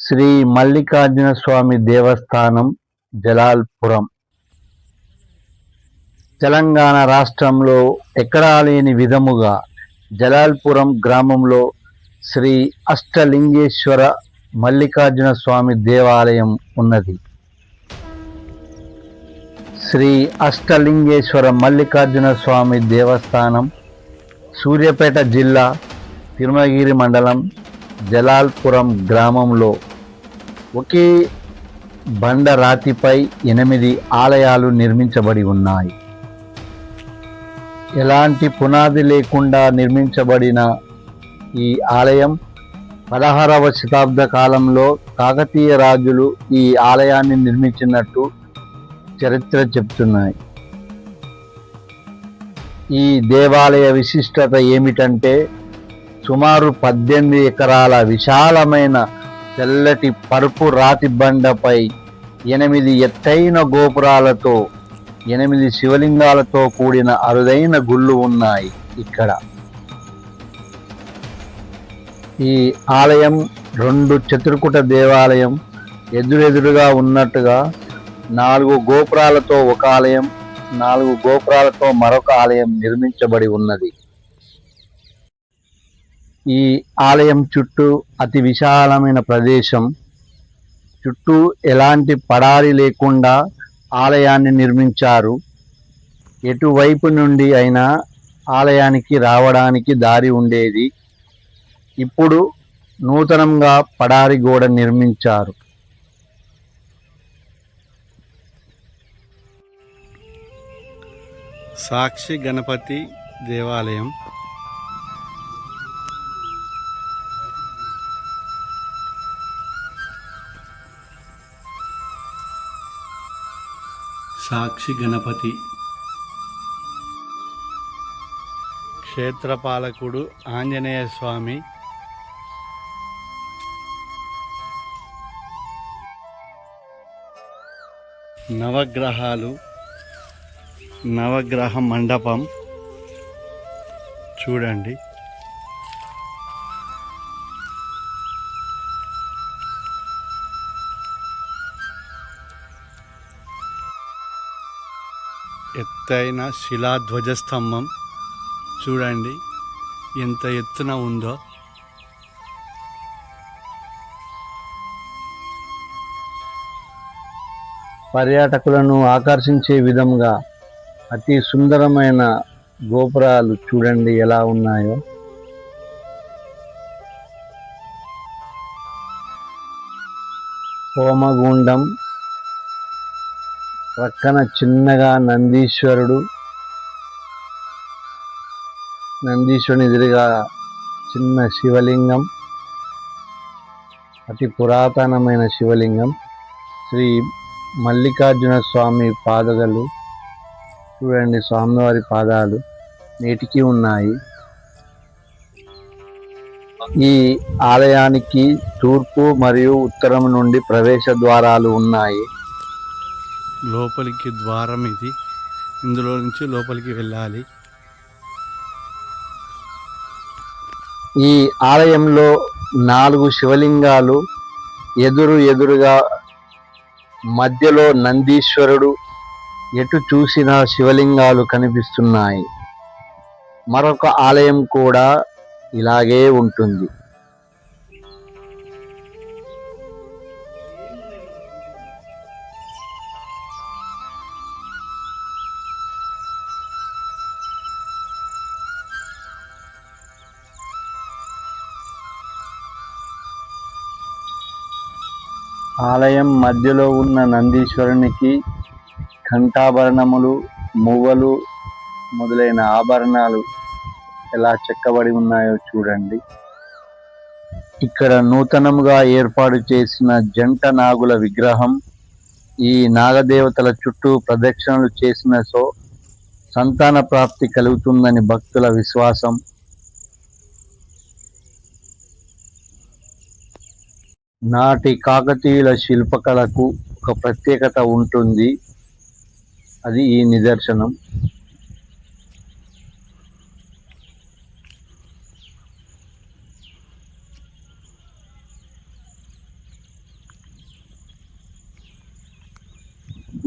శ్రీ మల్లికార్జున స్వామి దేవస్థానం జలాల్పురం తెలంగాణ రాష్ట్రంలో ఎక్కడా లేని విధముగా జలాల్పురం గ్రామంలో శ్రీ అష్టలింగేశ్వర మల్లికార్జున స్వామి దేవాలయం ఉన్నది. శ్రీ అష్టలింగేశ్వర మల్లికార్జున స్వామి దేవస్థానం సూర్యాపేట జిల్లా తిరుమలగిరి మండలం జలాల్పురం గ్రామంలో ఒకే బండరాతిపై 8 ఆలయాలు నిర్మించబడి ఉన్నాయి. ఎలాంటి పునాది లేకుండా నిర్మించబడిన ఈ ఆలయం 16వ శతాబ్ద కాలంలో కాకతీయ రాజులు ఈ ఆలయాన్ని నిర్మించినట్టు చరిత్ర చెప్తున్నాయి. ఈ దేవాలయ విశిష్టత ఏమిటంటే సుమారు 18 ఎకరాల విశాలమైన తెల్లటి పరుపు రాతి బండపై 8 ఎత్తైన గోపురాలతో 8 శివలింగాలతో కూడిన అరుదైన గుళ్ళు ఉన్నాయి. ఇక్కడ ఈ ఆలయం 2 చతుర్కుట దేవాలయం ఎదురెదురుగా ఉన్నట్టుగా 4 గోపురాలతో ఒక ఆలయం, 4 గోపురాలతో మరొక ఆలయం నిర్మించబడి ఉన్నది. ఈ ఆలయం చుట్టూ అతి విశాలమైన ప్రదేశం, చుట్టూ ఎలాంటి పడారి లేకుండా ఆలయాన్ని నిర్మించారు. ఎటువైపు నుండి అయినా ఆలయానికి రావడానికి దారి ఉండేది. ఇప్పుడు నూతనంగా పడారి గోడ నిర్మించారు. సాక్షి గణపతి దేవాలయం సాక్షి గణపతి క్షేత్రపాలకుడు ఆంజనేయ స్వామి, నవగ్రహాలు, నవగ్రహ మండపం చూడండి. ఎత్తైన శిలాధ్వజస్తంభం చూడండి ఎంత ఎత్తున ఉందో. పర్యాటకులను ఆకర్షించే విధంగా అతి సుందరమైన గోపురాలు చూడండి ఎలా ఉన్నాయో. హోమగుండం పక్కన చిన్నగా నందీశ్వరుని ఎదురుగా చిన్న శివలింగం, అతి పురాతనమైన శివలింగం. శ్రీ మల్లికార్జున స్వామి పాదగలు చూడండి, స్వామివారి పాదాలు నేటికి ఉన్నాయి. ఈ ఆలయానికి తూర్పు మరియు ఉత్తరం నుండి ప్రవేశ ద్వారాలు ఉన్నాయి. లోపలికి ద్వారం ఇది, ఇందులో నుంచి లోపలికి వెళ్ళాలి. ఈ ఆలయంలో 4 శివలింగాలు ఎదురుగా, మధ్యలో నందీశ్వరుడు, ఎటు చూసిన శివలింగాలు కనిపిస్తున్నాయి. మరొక ఆలయం కూడా ఇలాగే ఉంటుంది. ఆలయం మధ్యలో ఉన్న నందీశ్వరునికి ఘంటాభరణములు, మువ్వలు మొదలైన ఆభరణాలు ఎలా చెక్కబడి ఉన్నాయో చూడండి. ఇక్కడ నూతనంగా ఏర్పాటు చేసిన జంట నాగుల విగ్రహం. ఈ నాగదేవతల చుట్టూ ప్రదక్షిణలు చేసిన సంతాన ప్రాప్తి కలుగుతుందని భక్తుల విశ్వాసం. నాటి కాకతీయుల శిల్పకళకు ఒక ప్రత్యేకత ఉంటుంది. అది ఈ నిదర్శనం.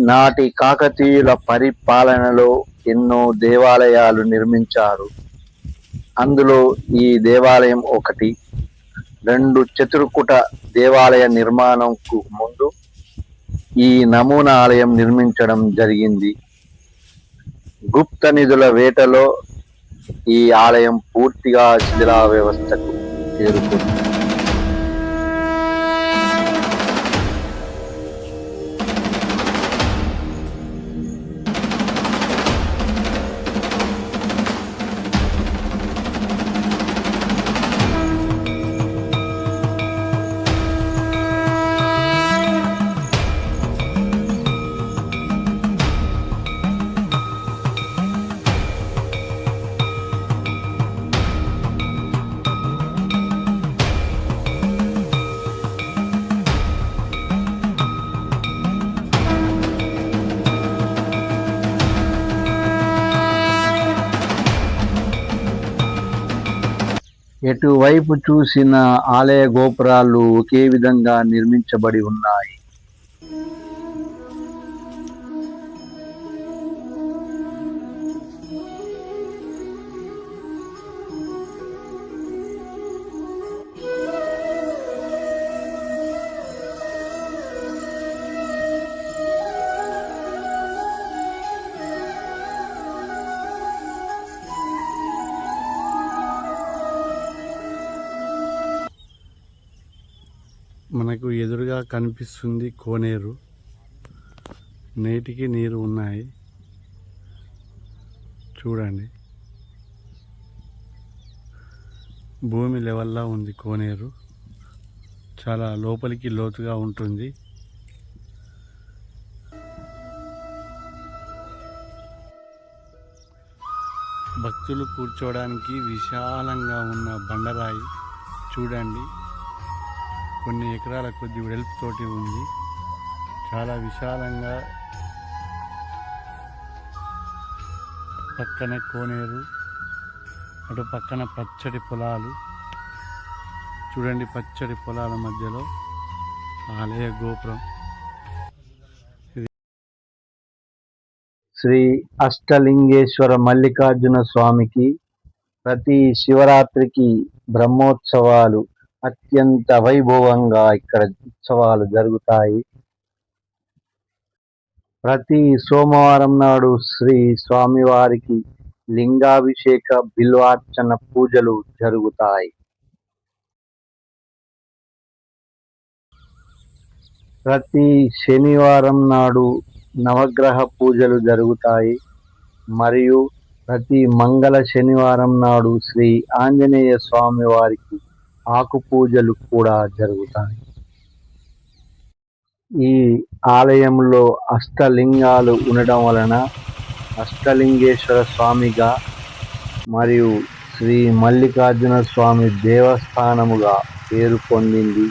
నాటి కాకతీయుల పరిపాలనలో ఎన్నో దేవాలయాలు నిర్మించారు. అందులో ఈ దేవాలయం ఒకటి. 2 చతుర్కుట దేవాలయ నిర్మాణంకు ముందు ఈ నమూనా ఆలయం నిర్మించడం జరిగింది. గుప్త నిధుల వేటలో ఈ ఆలయం పూర్తిగా శిథిలావస్థకు చేరుకుంది. ఎటువైపు చూసిన ఆలయ గోపురాలు ఒకే విధంగా నిర్మించబడి ఉన్నాయి. మనకు ఎదురుగా కనిపిస్తుంది కోనేరు. నేటికి నీరు ఉన్నాయి చూడండి. భూమి లెవెల్లా ఉంది కోనేరు. చాలా లోపలికి లోతుగా ఉంటుంది. భక్తులు కూర్చోవడానికి విశాలంగా ఉన్న బండరాయి చూడండి. కొన్ని ఎకరాల కొద్ది వెడల్పుతోటి ఉంది. చాలా విశాలంగా పక్కన కోనేరు, అటు పక్కన పచ్చడి పొలాలు చూడండి. పచ్చడి పొలాల మధ్యలో ఆలయ గోపురం. శ్రీ అష్టలింగేశ్వర మల్లికార్జున స్వామికి ప్రతి శివరాత్రికి బ్రహ్మోత్సవాలు అత్యంత వైభవంగా ఇక్కడ ఉత్సవాలు జరుగుతాయి. ప్రతి సోమవారం నాడు శ్రీ స్వామివారికి లింగాభిషేక బిల్వార్చన పూజలు జరుగుతాయి. ప్రతి శనివారం నాడు నవగ్రహ పూజలు జరుగుతాయి. మరియు ప్రతి మంగళ శనివారం నాడు శ్రీ ఆంజనేయ స్వామి వారికి ఆకు పూజలు కూడా జరుగుతాయి. ఈ ఆలయంలో అష్టలింగాలు ఉండడం వలన అష్టలింగేశ్వర స్వామిగా మరియు శ్రీ మల్లికార్జున స్వామి దేవస్థానముగా పేరు పొందింది.